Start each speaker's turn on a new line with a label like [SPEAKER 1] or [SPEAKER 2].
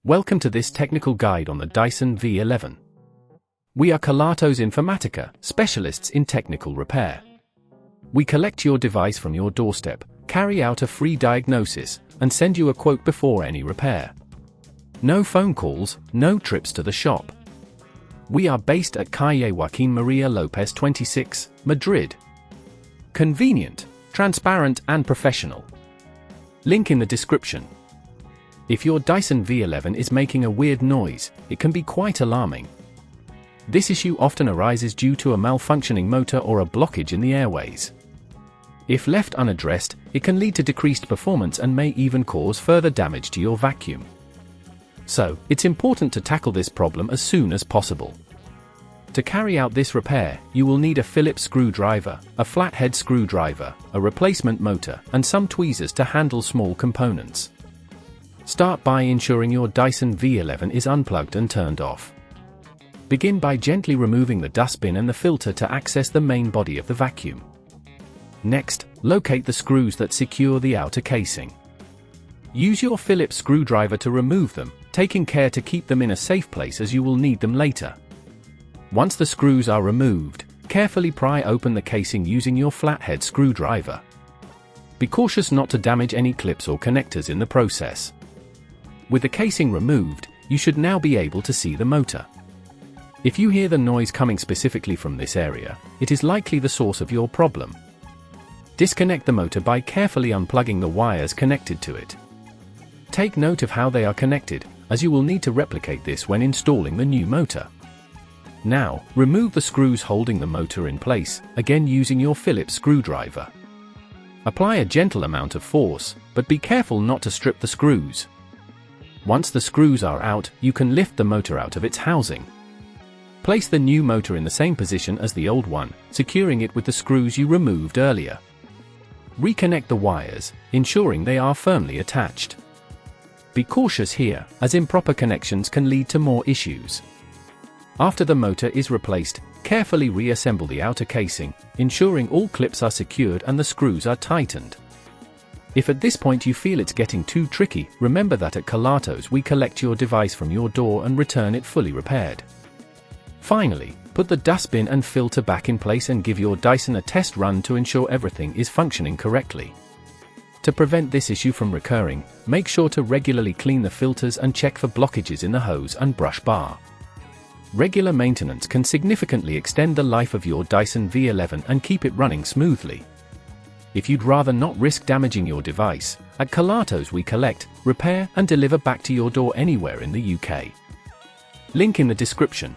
[SPEAKER 1] Welcome to this technical guide on the Dyson V11. We are Kelatos Informatica, specialists in technical repair. We collect your device from your doorstep, carry out a free diagnosis, and send you a quote before any repair. No phone calls, no trips to the shop. We are based at Calle Joaquín María López 26, Madrid. Convenient, transparent and professional. Link in the description. If your Dyson V11 is making a weird noise, it can be quite alarming. This issue often arises due to a malfunctioning motor or a blockage in the airways. If left unaddressed, it can lead to decreased performance and may even cause further damage to your vacuum. So, it's important to tackle this problem as soon as possible. To carry out this repair, you will need a Phillips screwdriver, a flathead screwdriver, a replacement motor, and some tweezers to handle small components. Start by ensuring your Dyson V11 is unplugged and turned off. Begin by gently removing the dustbin and the filter to access the main body of the vacuum. Next, locate the screws that secure the outer casing. Use your Phillips screwdriver to remove them, taking care to keep them in a safe place as you will need them later. Once the screws are removed, carefully pry open the casing using your flathead screwdriver. Be cautious not to damage any clips or connectors in the process. With the casing removed, you should now be able to see the motor. If you hear the noise coming specifically from this area, it is likely the source of your problem. Disconnect the motor by carefully unplugging the wires connected to it. Take note of how they are connected, as you will need to replicate this when installing the new motor. Now, remove the screws holding the motor in place, again using your Phillips screwdriver. Apply a gentle amount of force, but be careful not to strip the screws. Once the screws are out, you can lift the motor out of its housing. Place the new motor in the same position as the old one, securing it with the screws you removed earlier. Reconnect the wires, ensuring they are firmly attached. Be cautious here, as improper connections can lead to more issues. After the motor is replaced, carefully reassemble the outer casing, ensuring all clips are secured and the screws are tightened. If at this point you feel it's getting too tricky, remember that at Kelatos we collect your device from your door and return it fully repaired. Finally, put the dustbin and filter back in place and give your Dyson a test run to ensure everything is functioning correctly. To prevent this issue from recurring, make sure to regularly clean the filters and check for blockages in the hose and brush bar. Regular maintenance can significantly extend the life of your Dyson V11 and keep it running smoothly. If you'd rather not risk damaging your device, at Kelatos we collect, repair and deliver back to your door anywhere in the UK. Link in the description.